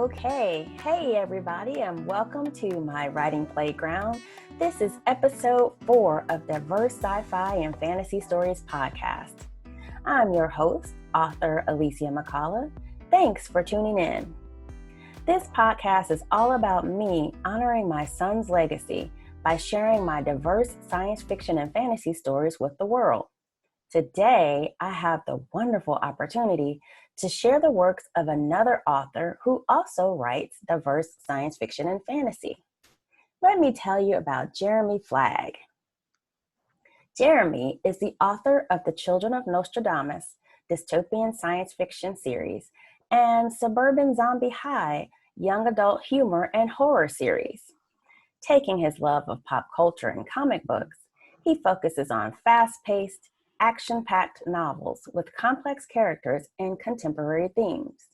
Okay, hey everybody, and welcome to my writing playground. This is episode 4 of Diverse Sci-Fi and Fantasy Stories podcast. I'm your host, author Alicia McCullough. Thanks for tuning in. This podcast is all about me honoring my son's legacy by sharing my diverse science fiction and fantasy stories with the world. Today, I have the wonderful opportunity to share the works of another author who also writes diverse science fiction and fantasy. Let me tell you about Jeremy Flagg. Jeremy is the author of the Children of Nostradamus dystopian science fiction series and Suburban Zombie High young adult humor and horror series. Taking his love of pop culture and comic books, he focuses on fast-paced, action-packed novels with complex characters and contemporary themes.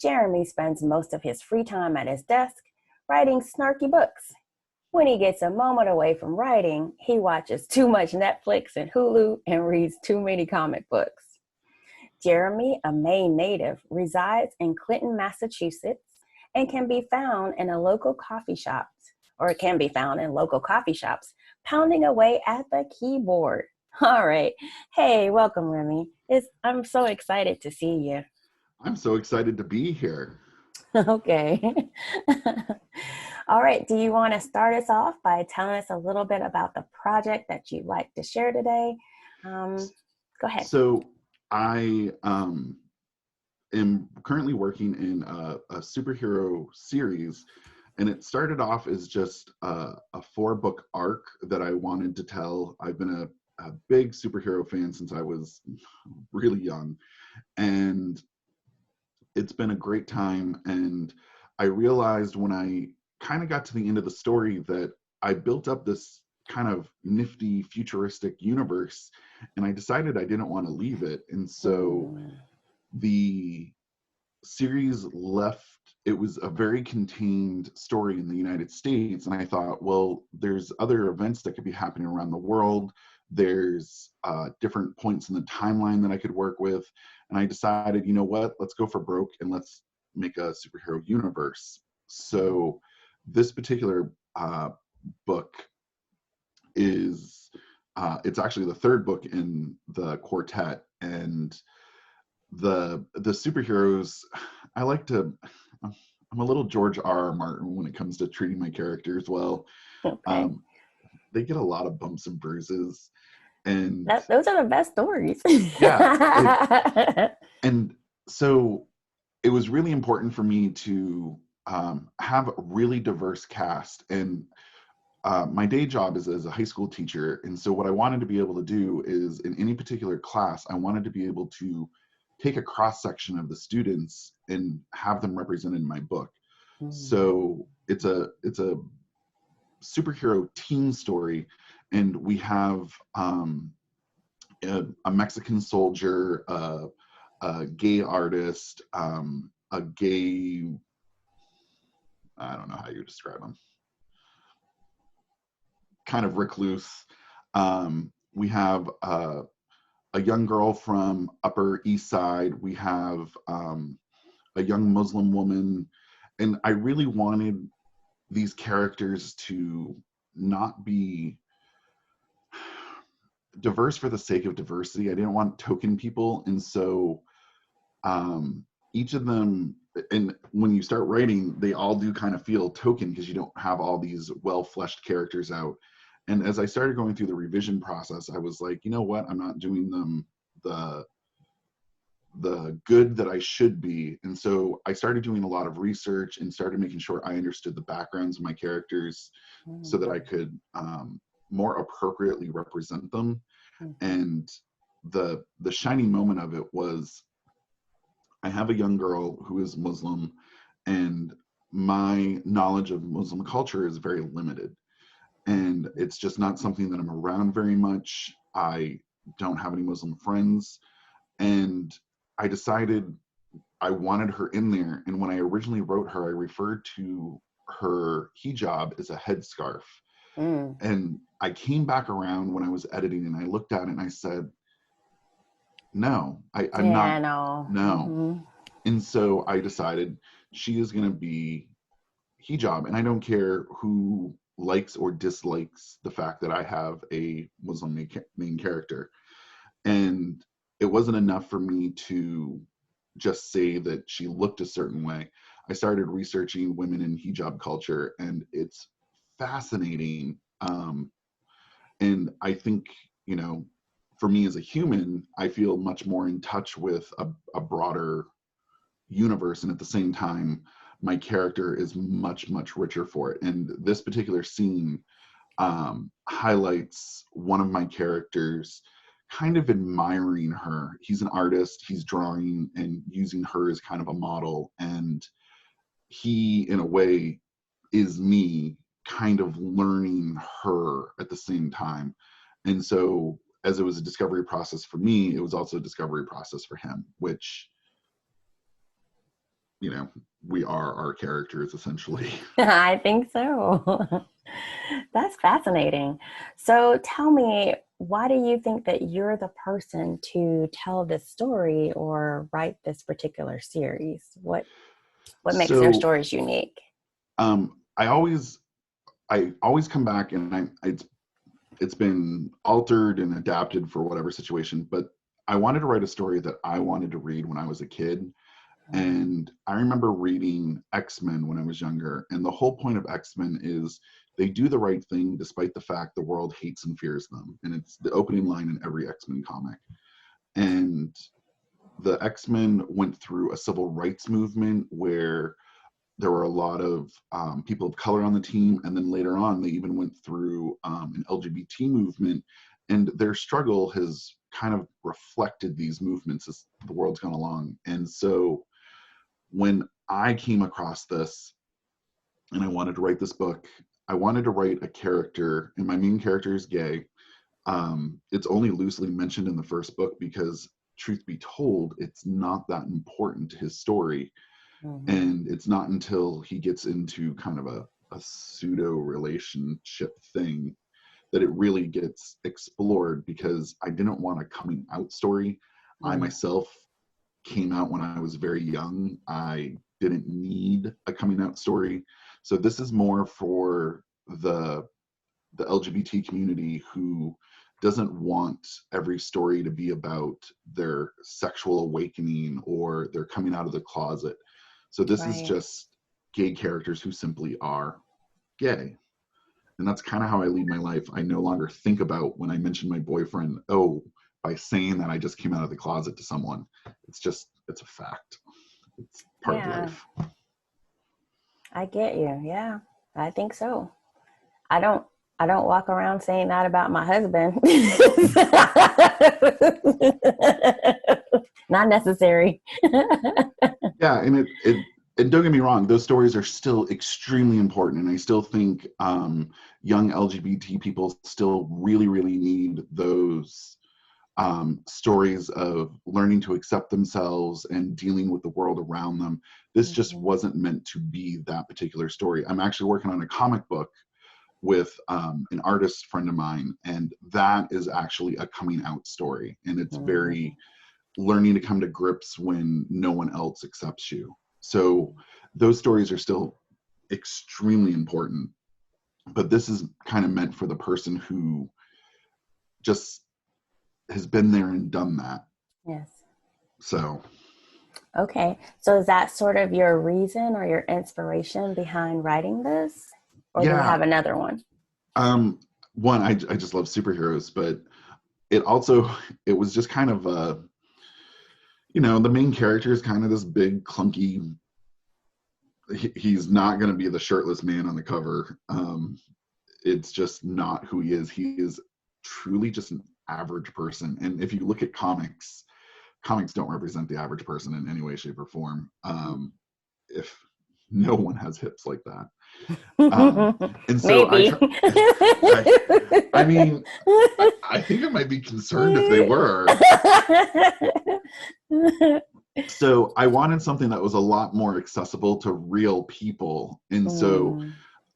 Jeremy spends most of his free time at his desk writing snarky books. When he gets a moment away from writing, he watches too much Netflix and Hulu and reads too many comic books. Jeremy, a Maine native, resides in Clinton, Massachusetts, and can be found in local coffee shops, pounding away at the keyboard. All right. Hey, welcome, Remy. I'm so excited to see you. I'm so excited to be here. Okay. All right. Do you want to start us off by telling us a little bit about the project that you'd like to share today? Go ahead. So I am currently working in a superhero series, and it started off as just a 4-book arc that I wanted to tell. I've been a big superhero fan since I was really young, and it's been a great time. And I realized when I kind of got to the end of the story that I built up this kind of nifty futuristic universe, and I decided I didn't want to leave it. And so the series left. It was a very contained story in the United States, and I thought, well, there's other events that could be happening around the world. There's different points in the timeline that I could work with, and I decided, you know what, let's go for broke and let's make a superhero universe. So this particular book is it's actually the 3rd book in the quartet, and the superheroes, I'm a little George R.R. Martin when it comes to treating my characters well. Okay. They get a lot of bumps and bruises, and those are the best stories. Yeah. And so it was really important for me to have a really diverse cast. And my day job is as a high school teacher. And so what I wanted to be able to do is, in any particular class, I wanted to be able to take a cross-section of the students and have them represented in my book. So it's a superhero teen story, and we have a Mexican soldier, a gay artist, a gay, I don't know how you describe him, kind of recluse. We have a young girl from Upper East Side. We have a young Muslim woman. And I really wanted these characters to not be diverse for the sake of diversity. I didn't want token people. And so each of them, and when you start writing, they all do kind of feel token because you don't have all these well-fleshed characters out. And as I started going through the revision process, I was like, you know what? I'm not doing them the good that I should be. And so I started doing a lot of research and started making sure I understood the backgrounds of my characters so that I could more appropriately represent them. And the shining moment of it was, I have a young girl who is Muslim, and my knowledge of Muslim culture is very limited. And it's just not something that I'm around very much. I don't have any Muslim friends. And I decided I wanted her in there. And when I originally wrote her, I referred to her hijab as a headscarf. And I came back around when I was editing, and I looked at it and I said, no, I'm not. No. And so I decided she is going to be hijab, and I don't care who likes or dislikes the fact that I have a Muslim main character. And it wasn't enough for me to just say that she looked a certain way. I started researching women in hijab culture, and it's fascinating. And I think, you know, for me as a human, I feel much more in touch with a broader universe. And at the same time, my character is much, much richer for it. And this particular scene highlights one of my characters kind of admiring her. He's an artist, he's drawing and using her as kind of a model. And he, in a way, is me kind of learning her at the same time. And so, as it was a discovery process for me, it was also a discovery process for him, which, you know, we are our characters essentially. I think so. That's fascinating. So tell me, why do you think that you're the person to tell this story or write this particular series? What makes their stories unique? I always come back, and it's been altered and adapted for whatever situation, but I wanted to write a story that I wanted to read when I was a kid. And I remember reading X-Men when I was younger, and the whole point of X-Men is they do the right thing despite the fact the world hates and fears them. And it's the opening line in every X-Men comic. And the X-Men went through a civil rights movement where there were a lot of people of color on the team. And then later on, they even went through an LGBT movement. And their struggle has kind of reflected these movements as the world's gone along. And so when I came across this and I wanted to write this book, I wanted to write a character, and my main character is gay. It's only loosely mentioned in the first book because, truth be told, it's not that important to his story. Mm-hmm. And it's not until he gets into kind of a pseudo relationship thing that it really gets explored, because I didn't want a coming out story. Mm-hmm. I myself came out when I was very young. I didn't need a coming out story. So this is more for the LGBT community who doesn't want every story to be about their sexual awakening or their coming out of the closet. So this is just gay characters who simply are gay. And that's kind of how I lead my life. I no longer think about, when I mention my boyfriend, by saying that I just came out of the closet to someone. It's a fact. It's part of life. I get you. Yeah, I think so. I don't walk around saying that about my husband. Not necessary. Yeah, and and don't get me wrong, those stories are still extremely important, and I still think young LGBT people still really, really need those stories of learning to accept themselves and dealing with the world around them. This just wasn't meant to be that particular story. I'm actually working on a comic book with an artist friend of mine, and that is actually a coming out story, and it's very learning to come to grips when no one else accepts you. So those stories are still extremely important, but this is kind of meant for the person who just has been there and done that. Yes. So. Okay. So is that sort of your reason or your inspiration behind writing this? Or do you have another one? One, I just love superheroes, but it was just kind of the main character is kind of this big clunky, he's not going to be the shirtless man on the cover. It's just not who he is. He is truly just an average person. And if you look at comics don't represent the average person in any way, shape, or form. If no one has hips like that. And so maybe. I mean, I think I might be concerned if they were. So I wanted something that was a lot more accessible to real people. And so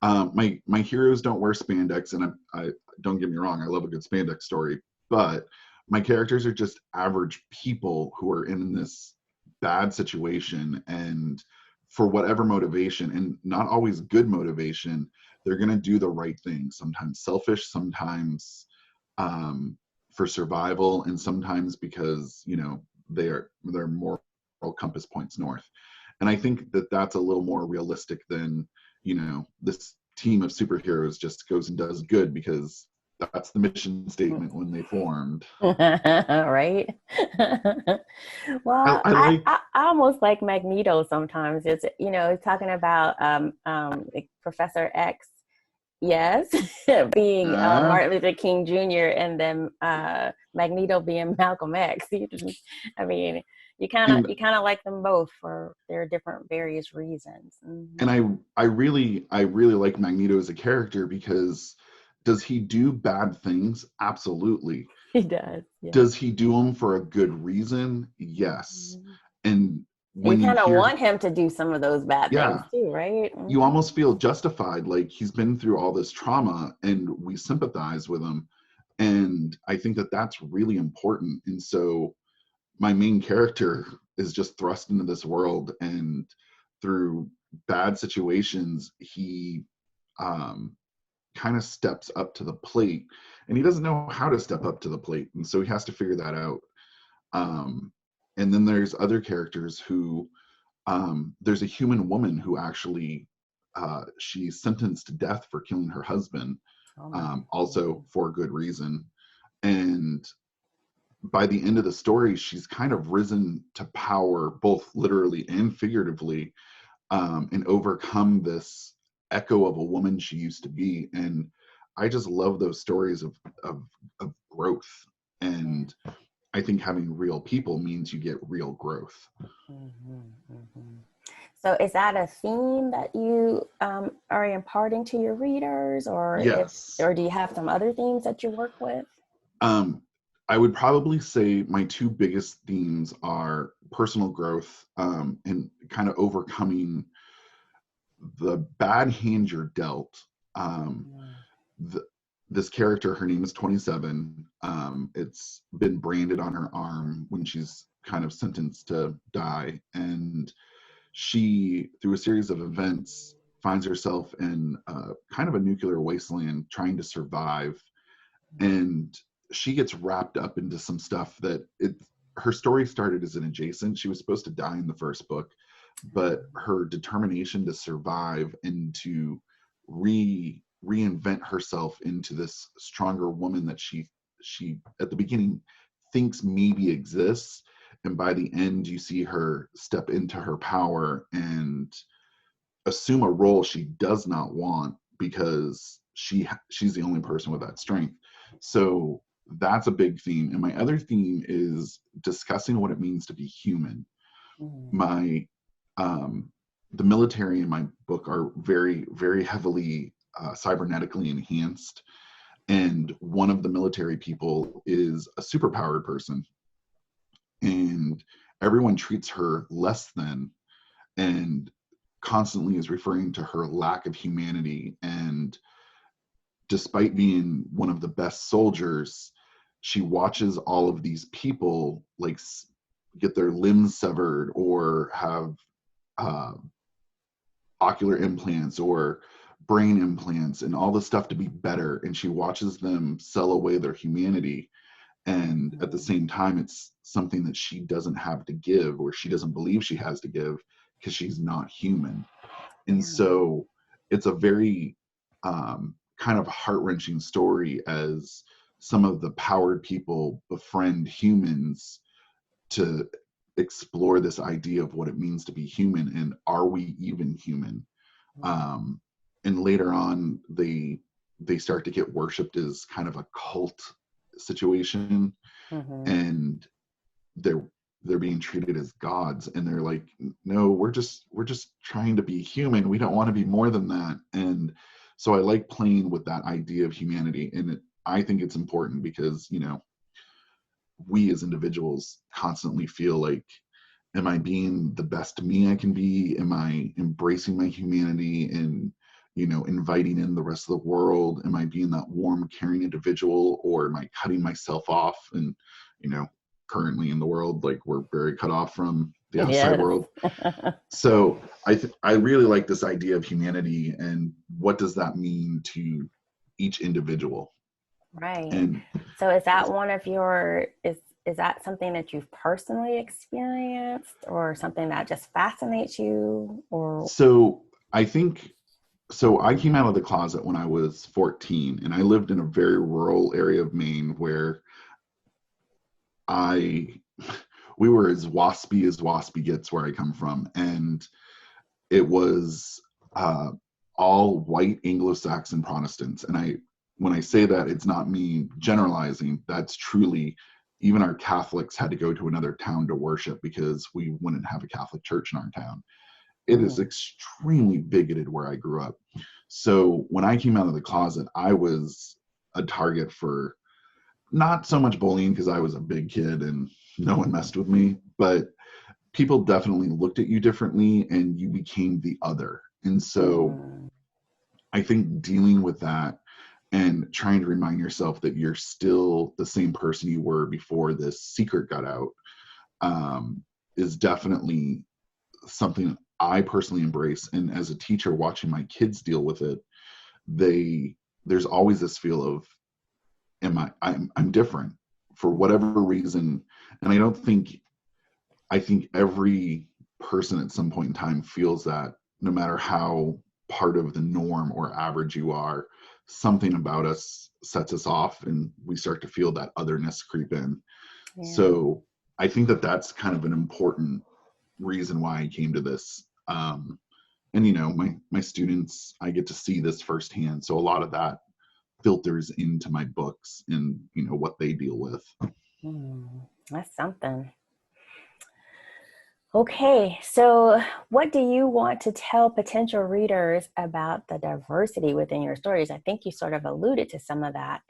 my heroes don't wear spandex, and I don't get me wrong, I love a good spandex story, but my characters are just average people who are in this bad situation, and for whatever motivation, and not always good motivation, they're going to do the right thing. Sometimes selfish, sometimes for survival, and sometimes because, you know, they're moral compass points north. And I think that that's a little more realistic than, you know, this team of superheroes just goes and does good because that's the mission statement when they formed. Right? Well, I like, I almost like Magneto sometimes. It's, you know, talking about like Professor X, yes, being uh, Martin Luther King Jr. and then Magneto being Malcolm X. I mean, and you kind of like them both for their different various reasons. and Mm-hmm. I really like Magneto as a character because does he do bad things? Absolutely. He does, yeah. Does he do them for a good reason? Yes. Mhm. And You when you kind of hear, want him to do some of those bad things yeah, too, right? you Mm-hmm. almost feel justified, like he's been through all this trauma and we sympathize with him. And I think that that's really important. And so my main character is just thrust into this world, and through bad situations he um, kind of steps up to the plate, and he doesn't know how to step up to the plate, and so he has to figure that out. um, and then there's other characters who there's a human woman who actually she's sentenced to death for killing her husband, Oh my. also for good reason. And by the end of the story, she's kind of risen to power, both literally and figuratively, and overcome this echo of a woman she used to be. And I just love those stories of, of growth. Yeah. And I think having real people means you get real growth. Mm-hmm, mm-hmm. So, is that a theme that you are imparting to your readers, Yes. or do you have some other themes that you work with? Um, I would probably say my two biggest themes are personal growth, and kind of overcoming the bad hand you're dealt. Um, the, this character, her name is 27. It's been branded on her arm when she's kind of sentenced to die. And she, through a series of events, finds herself in kind of a nuclear wasteland trying to survive. And she gets wrapped up into some stuff that her story started as an adjacent. She was supposed to die in the first book, but her determination to survive and to reinvent herself into this stronger woman that she at the beginning thinks maybe exists, and by the end you see her step into her power and assume a role she does not want because she's the only person with that strength. So that's a big theme. And my other theme is discussing what it means to be human. Mm-hmm. My the military in my book are very, very heavily cybernetically enhanced, and one of the military people is a superpowered person, and everyone treats her less than, and constantly is referring to her lack of humanity. And despite being one of the best soldiers, she watches all of these people like get their limbs severed or have uh, ocular implants or brain implants and all this stuff to be better, and she watches them sell away their humanity. And at the same time, it's something that she doesn't have to give, or she doesn't believe she has to give, because she's not human. And Yeah. so it's a very kind of heart-wrenching story as some of the powered people befriend humans to explore this idea of what it means to be human, and are we even human. um, and later on they start to get worshipped as kind of a cult situation, Mm-hmm. and they're they're being treated as gods, and they're like, no, we're just trying to be human, we don't want to be more than that. And so I like playing with that idea of humanity, and I think it's important because, you know, we as individuals constantly feel like, am I being the best me I can be? Am I embracing my humanity and, you know, inviting in the rest of the world? Am I being that warm, caring individual, or am I cutting myself off? And, you know, currently in the world, like, we're very cut off from the outside Yes. world. So I really like this idea of humanity and what does that mean to each individual. Right. And So is that one of your is that something that you've personally experienced or something that just fascinates you or so I think so I came out of the closet when I was 14, and I lived in a very rural area of Maine where I we were as waspy gets where I come from, and it was uh, all white Anglo-Saxon Protestants. And when I say that, it's not me generalizing. That's truly, even our Catholics had to go to another town to worship because we wouldn't have a Catholic church in our town. It is extremely bigoted where I grew up. So when I came out of the closet, I was a target for not so much bullying because I was a big kid and no one messed with me, but people definitely looked at you differently and you became the other. And so I think dealing with that and trying to remind yourself that you're still the same person you were before this secret got out is definitely something I personally embrace. And as a teacher, watching my kids deal with it, there's always this feel of, I'm different for whatever reason. And I think every person at some point in time feels that no matter how part of the norm or average you are, something about us sets us off and we start to feel that otherness creep in. yeah. So I think that that's kind of an important reason why I came to this. And my students, I get to see this firsthand. So a lot of that filters into my books and what they deal with. That's something. Okay, so what do you want to tell potential readers about the diversity within your stories? I think you sort of alluded to some of that,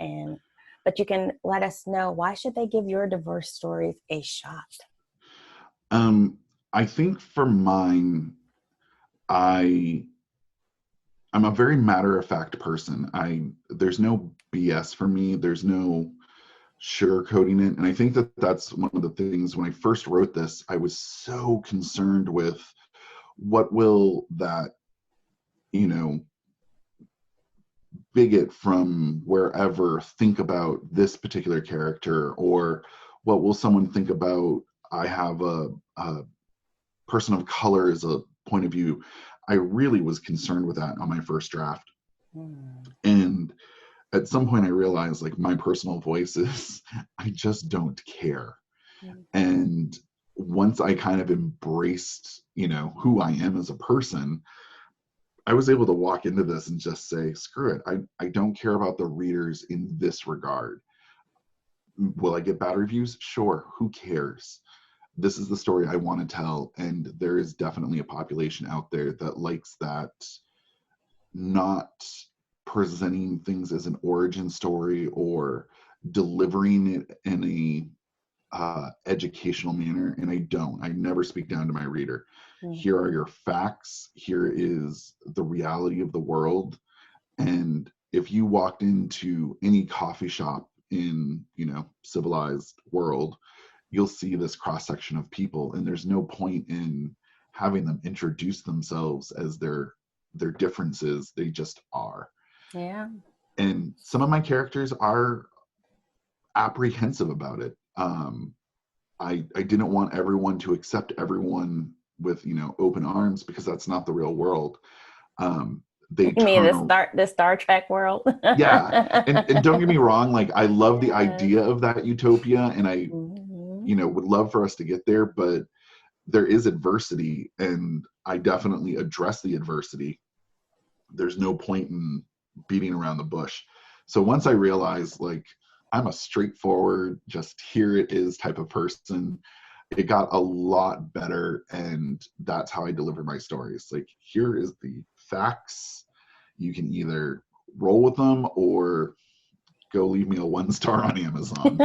but you can let us know, why should they give your diverse stories a shot? I think for mine, I'm a very matter-of-fact person. There's no BS for me. There's no sugarcoating it. And I think that that's one of the things when I first wrote this, I was so concerned with what will that, bigot from wherever think about this particular character, or what will someone think about, I have a person of color as a point of view. I really was concerned with that on my first draft. And at some point I realized, like, my personal voice is, I just don't care. And once I kind of embraced, who I am as a person, I was able to walk into this and just say, screw it. I don't care about the readers in this regard. Will I get bad reviews? Sure. Who cares? This is the story I want to tell. And there is definitely a population out there that likes that, not presenting things as an origin story or delivering it in a educational manner. And I never speak down to my reader. Here are your facts. Here is the reality of the world. And if you walked into any coffee shop in, civilized world, you'll see this cross section of people, and there's no point in having them introduce themselves as their differences. They just are. Yeah. And some of my characters are apprehensive about it. I didn't want everyone to accept everyone with open arms, because that's not the real world. They You mean turn the Star Trek world? Yeah, and don't get me wrong, like, I love the idea of that utopia, and I would love for us to get there, but there is adversity, and I definitely address the adversity. There's no point in beating around the bush. So once I realized, like, I'm a straightforward, just here it is type of person, it got a lot better. And that's how I deliver my stories. Like, here is the facts. You can either roll with them or go leave me a 1-star on Amazon.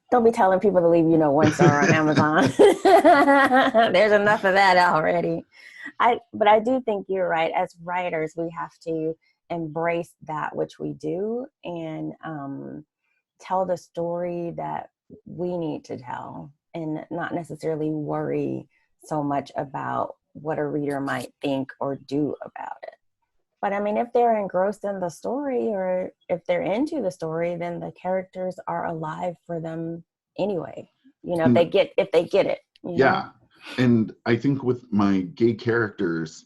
Don't be telling people to leave 1 star on Amazon. There's enough of that already. But I do think you're right. As writers, we have to embrace that which we do and tell the story that we need to tell. and not necessarily worry so much about what a reader might think or do about it. But I mean, if they're engrossed in the story or if they're into the story, then the characters are alive for them anyway. You know, if they get it. You Yeah. know? And I think with my gay characters,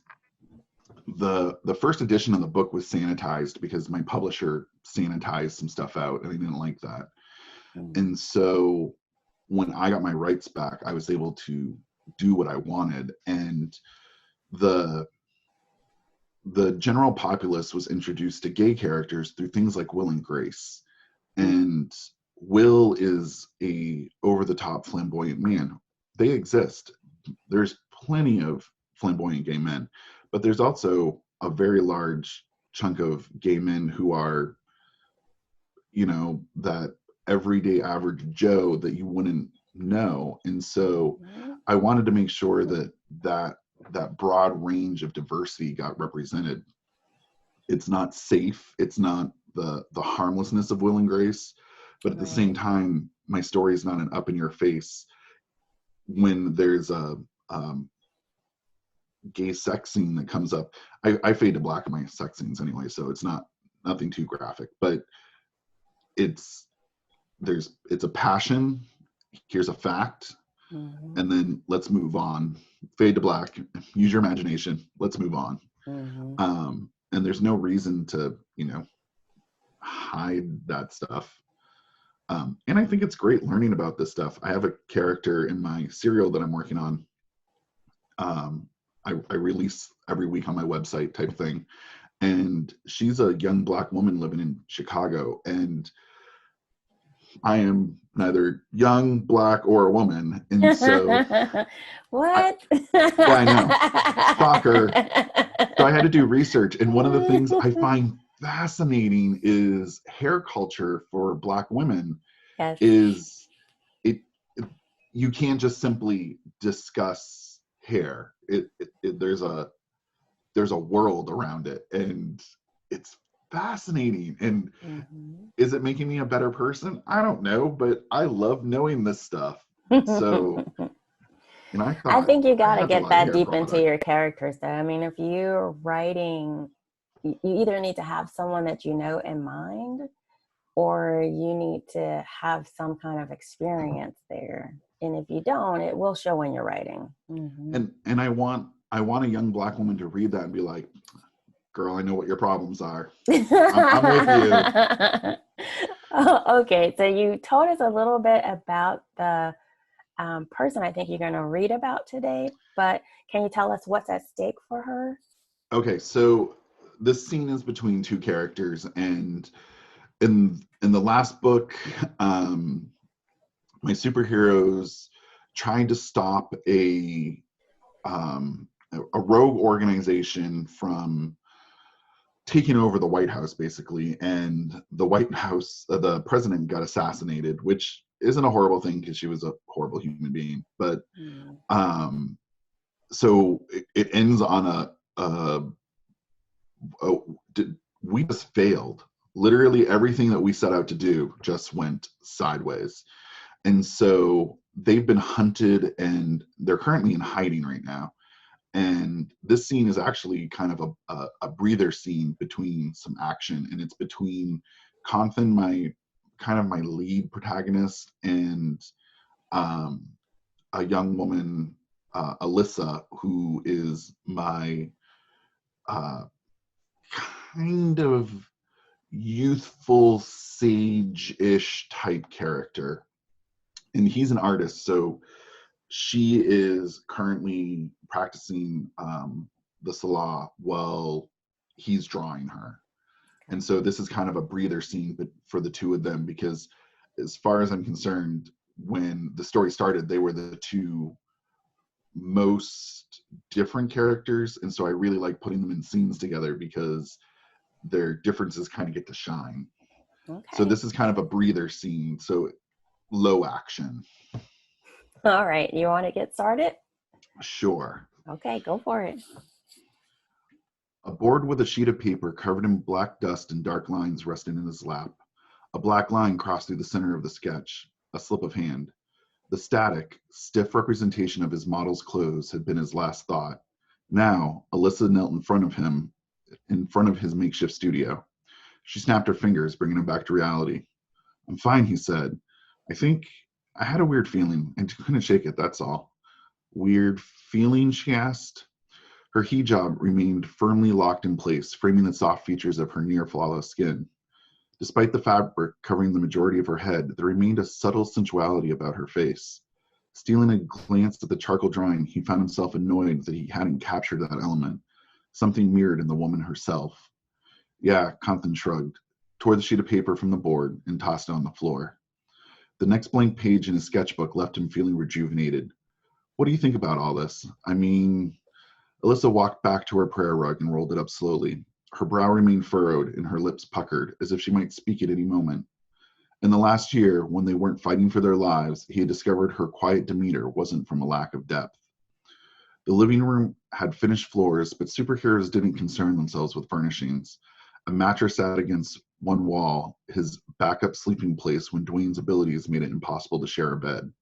the first edition of the book was sanitized because my publisher sanitized some stuff out and I didn't like that. And so when I got my rights back, I was able to do what I wanted. And the general populace was introduced to gay characters through things like Will and Grace. And Will is a over-the-top flamboyant man. They exist. There's plenty of flamboyant gay men, but there's also a very large chunk of gay men who are, you know, that everyday average Joe that you wouldn't know. And so I wanted to make sure that broad range of diversity got represented. It's not safe. It's not the harmlessness of Will and Grace, but at the same time, my story is not an up in your face. When there's a gay sex scene that comes up, I fade to black in my sex scenes anyway, so it's nothing too graphic, but it's a passion. Here's a fact, and then let's move on. Fade to black. Use your imagination. Let's move on. And there's no reason to, you know, hide that stuff. And I think it's great learning about this stuff. I have a character in my serial that I'm working on. I release every week on my website type thing. And she's a young Black woman living in Chicago. And I am neither young, Black, or a woman. And so what? I know. Shocker. So I had to do research. And one of the things I find fascinating is hair culture for Black women. Yes. Is you can't just simply discuss hair. There's a world around it, and it's fascinating. And is it making me a better person? I don't know, but I love knowing this stuff. So, and I think you got to get that deep into your characters, though. I mean, if you're writing, you either need to have someone that you know in mind, or you need to have some kind of experience there. And if you don't, it will show in your writing. And I want a young Black woman to read that and be like, girl, I know what your problems are. I'm with you. Okay, so you told us a little bit about the person I think you're going to read about today, but can you tell us what's at stake for her? Okay, so this scene is between two characters, and in the last book, my superheroes trying to stop a rogue organization from taking over the White House, basically. And the White House, the president got assassinated, which isn't a horrible thing because she was a horrible human being. But so it ends on we just failed. Literally everything that we set out to do just went sideways. And so they've been hunted, and they're currently in hiding right now. And this scene is actually kind of a breather scene between some action, and it's between Conthan, my lead protagonist, and a young woman, Alyssa, who is my kind of youthful sage-ish type character. And he's an artist, so she is currently practicing the Salah while he's drawing her. And so this is kind of a breather scene but for the two of them, because as far as I'm concerned, when the story started, they were the two most different characters. And so I really like putting them in scenes together because their differences kind of get to shine. Okay. So this is kind of a breather scene. So low action. All right. You want to get started? Sure. Okay, go for it. A board with a sheet of paper covered in black dust and dark lines resting in his lap. A black line crossed through the center of the sketch, a slip of hand. The static, stiff representation of his model's clothes had been his last thought. Now, Alyssa knelt in front of his makeshift studio. She snapped her fingers, bringing him back to reality. "I'm fine," he said. "I think I had a weird feeling and couldn't shake it, that's all." "Weird feeling?" she asked. Her hijab remained firmly locked in place, framing the soft features of her near-flawless skin. Despite the fabric covering the majority of her head, there remained a subtle sensuality about her face. Stealing a glance at the charcoal drawing, he found himself annoyed that he hadn't captured that element, something mirrored in the woman herself. "Yeah," Kanthan shrugged, tore the sheet of paper from the board, and tossed it on the floor. The next blank page in his sketchbook left him feeling rejuvenated. "What do you think about all this? I mean..." Alyssa walked back to her prayer rug and rolled it up slowly. Her brow remained furrowed and her lips puckered, as if she might speak at any moment. In the last year, when they weren't fighting for their lives, he had discovered her quiet demeanor wasn't from a lack of depth. The living room had finished floors, but superheroes didn't concern themselves with furnishings. A mattress sat against one wall, his backup sleeping place when Dwayne's abilities made it impossible to share a bed.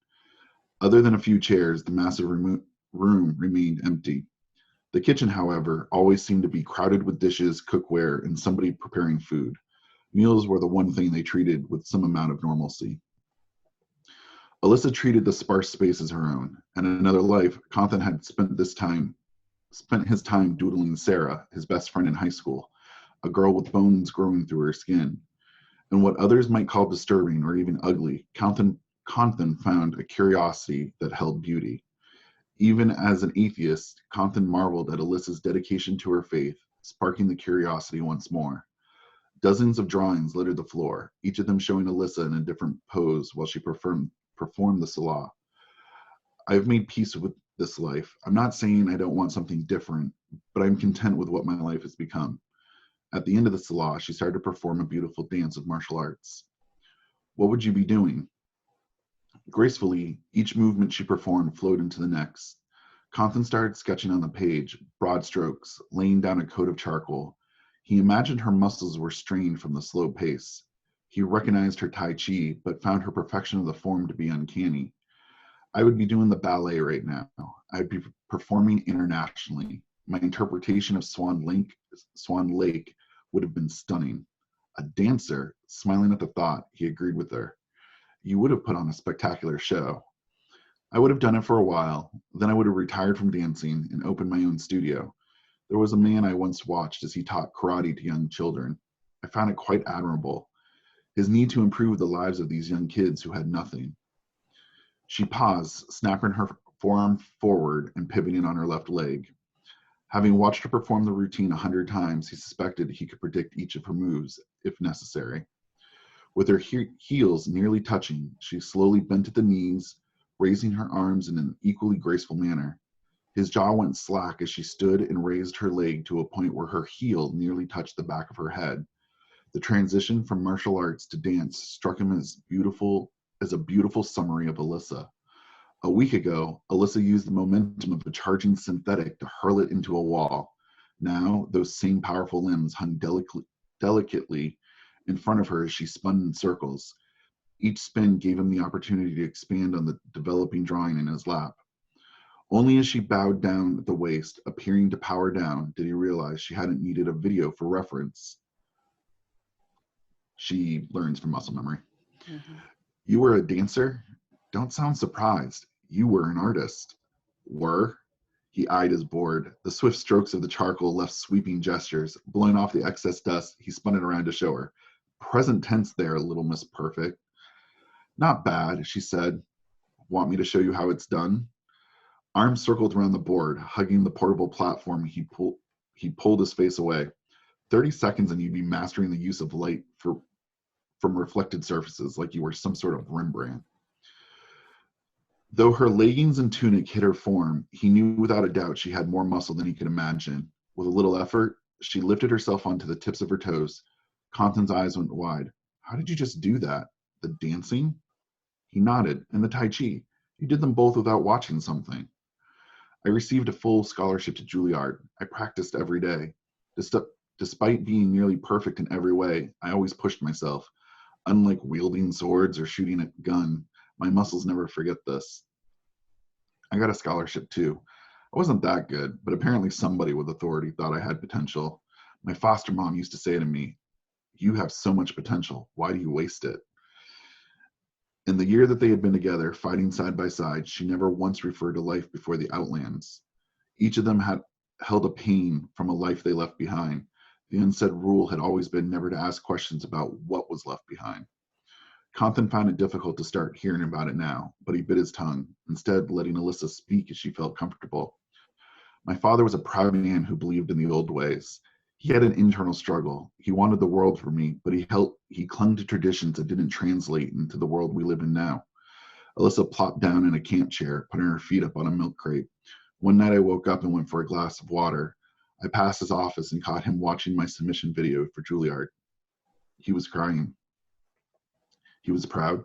Other than a few chairs, the massive room remained empty. The kitchen, however, always seemed to be crowded with dishes, cookware, and somebody preparing food. Meals were the one thing they treated with some amount of normalcy. Alyssa treated the sparse space as her own. In another life, Kanthan had spent his time doodling Sarah, his best friend in high school, a girl with bones growing through her skin. And what others might call disturbing or even ugly, Kanthan found a curiosity that held beauty. Even as an atheist, Kanthan marveled at Alyssa's dedication to her faith, sparking the curiosity once more. Dozens of drawings littered the floor, each of them showing Alyssa in a different pose while she performed the Salah. "I've made peace with this life. I'm not saying I don't want something different, but I'm content with what my life has become." At the end of the Salah, she started to perform a beautiful dance of martial arts. "What would you be doing?" Gracefully, each movement she performed flowed into the next. Kanthan started sketching on the page, broad strokes, laying down a coat of charcoal. He imagined her muscles were strained from the slow pace. He recognized her Tai Chi, but found her perfection of the form to be uncanny. "I would be doing the ballet right now. I'd be performing internationally. My interpretation of Swan Lake would have been stunning." A dancer, smiling at the thought, he agreed with her. "You would have put on a spectacular show." "I would have done it for a while. Then I would have retired from dancing and opened my own studio. There was a man I once watched as he taught karate to young children. I found it quite admirable. His need to improve the lives of these young kids who had nothing." She paused, snapping her forearm forward and pivoting on her left leg. Having watched her perform the routine 100 times, he suspected he could predict each of her moves, if necessary. With her heels nearly touching, she slowly bent at the knees, raising her arms in an equally graceful manner. His jaw went slack as she stood and raised her leg to a point where her heel nearly touched the back of her head. The transition from martial arts to dance struck him as a beautiful summary of Alyssa. A week ago, Alyssa used the momentum of a charging synthetic to hurl it into a wall. Now, those same powerful limbs hung delicately in front of her as she spun in circles. Each spin gave him the opportunity to expand on the developing drawing in his lap. Only as she bowed down at the waist, appearing to power down, did he realize she hadn't needed a video for reference. She learns from muscle memory. Mm-hmm. "You were a dancer? Don't sound surprised. You were an artist." "Were?" He eyed his board. The swift strokes of the charcoal left sweeping gestures. Blowing off the excess dust, he spun it around to show her. "Present tense there, little Miss Perfect." "Not bad," she said. "Want me to show you how it's done?" Arms circled around the board, hugging the portable platform. He pulled his face away. 30 seconds and you'd be mastering the use of light from reflected surfaces like you were some sort of Rembrandt. Though her leggings and tunic hid her form, he knew without a doubt she had more muscle than he could imagine. With a little effort, she lifted herself onto the tips of her toes. Kanthan's eyes went wide. "How did you just do that? The dancing?" He nodded. "And the Tai Chi. You did them both without watching something." "I received a full scholarship to Juilliard. I practiced every day. Despite being nearly perfect in every way, I always pushed myself. Unlike wielding swords or shooting a gun, My muscles never forget this. I got a scholarship too. I wasn't that good, but apparently somebody with authority thought I had potential. My foster mom used to say to me, "You have so much potential. Why do you waste it?" In the year that they had been together, fighting side by side, she never once referred to life before the Outlands. Each of them had held a pain from a life they left behind. The unsaid rule had always been never to ask questions about what was left behind. Compton found it difficult to start hearing about it now, but he bit his tongue, instead letting Alyssa speak as she felt comfortable. My father was a proud man who believed in the old ways. He had an internal struggle. He wanted the world for me, but he clung to traditions that didn't translate into the world we live in now. Alyssa plopped down in a camp chair, putting her feet up on a milk crate. One night I woke up and went for a glass of water. I passed his office and caught him watching my submission video for Juilliard. He was crying. He was proud.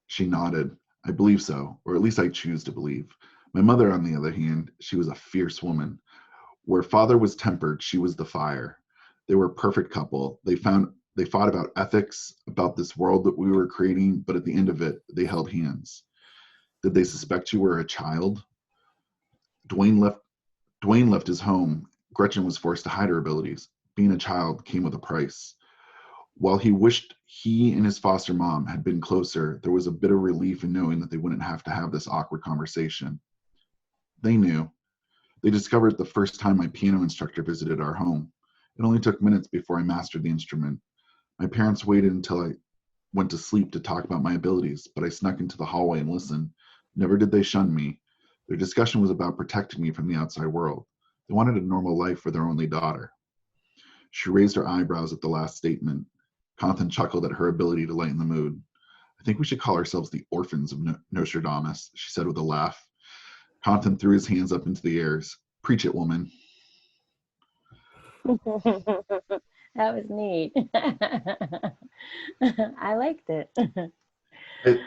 She nodded. I believe so, or at least I choose to believe. My mother, on the other hand, she was a fierce woman. Where father was tempered, she was the fire. They were a perfect couple. They fought about ethics, about this world that we were creating, but at the end of it, they held hands. Did they suspect you were a child? Dwayne left his home. Gretchen was forced to hide her abilities. Being a child came with a price. While he wished he and his foster mom had been closer, there was a bit of relief in knowing that they wouldn't have to have this awkward conversation. They knew. They discovered the first time my piano instructor visited our home. It only took minutes before I mastered the instrument. My parents waited until I went to sleep to talk about my abilities, but I snuck into the hallway and listened. Never did they shun me. Their discussion was about protecting me from the outside world. They wanted a normal life for their only daughter. She raised her eyebrows at the last statement. Compton chuckled at her ability to lighten the mood. I think we should call ourselves the orphans of Nostradamus, she said with a laugh. Compton threw his hands up into the airs. Preach it, woman. That was neat. I liked it.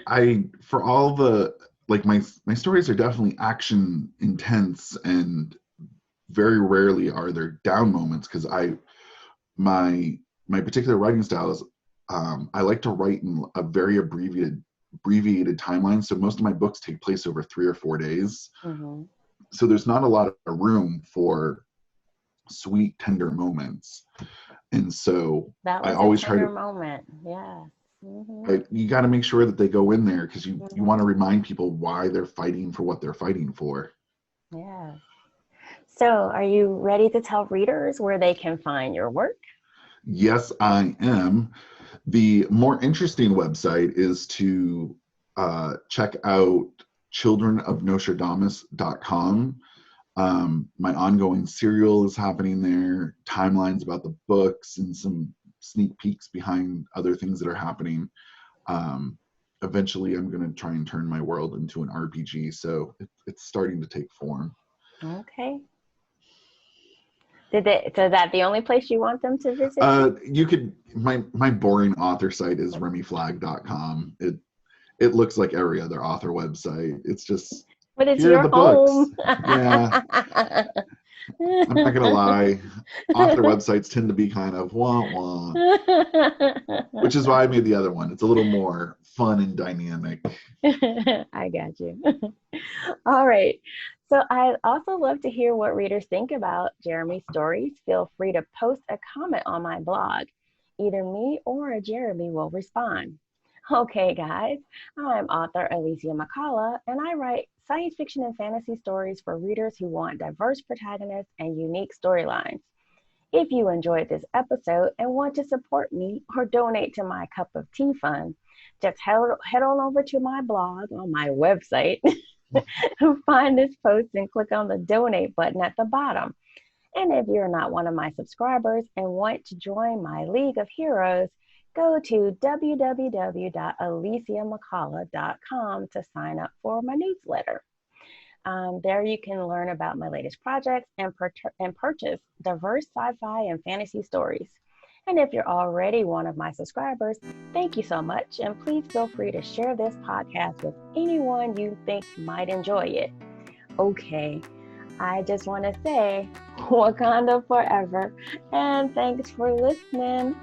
I for all the like my stories are definitely action intense, and very rarely are there down moments because my particular writing style is I like to write in a very abbreviated timeline. So most of my books take place over 3 or 4 days. Mm-hmm. So there's not a lot of room for sweet, tender moments. And so that was I always a tender moment. Yeah. Mm-hmm. You got to make sure that they go in there because you want to remind people why they're fighting for what they're fighting for. Yeah. So are you ready to tell readers where they can find your work? Yes, I am. The more interesting website is to check out childrenofnostradamus.com. My ongoing serial is happening there, timelines about the books, and some sneak peeks behind other things that are happening. Eventually, I'm going to try and turn my world into an RPG, so it's starting to take form. Okay. So that the only place you want them to visit? You could. My boring author site is remyflag.com. It looks like every other author website. It's just. But it's your home. Yeah. I'm not gonna lie. Author websites tend to be kind of wah-wah. Which is why I made the other one. It's a little more fun and dynamic. I got you. All right. So I'd also love to hear what readers think about Jeremy's stories. Feel free to post a comment on my blog. Either me or Jeremy will respond. Okay, guys, I'm author Alicia McCullough, and I write science fiction and fantasy stories for readers who want diverse protagonists and unique storylines. If you enjoyed this episode and want to support me or donate to my Cup of Tea Fund, just head on over to my blog on my website, find this post and click on the donate button at the bottom. And if you're not one of my subscribers and want to join my League of Heroes, go to www.aliciamccullough.com to sign up for my newsletter. There you can learn about my latest projects and purchase diverse sci-fi and fantasy stories. And if you're already one of my subscribers, thank you so much. And please feel free to share this podcast with anyone you think might enjoy it. Okay, I just want to say Wakanda forever, and thanks for listening.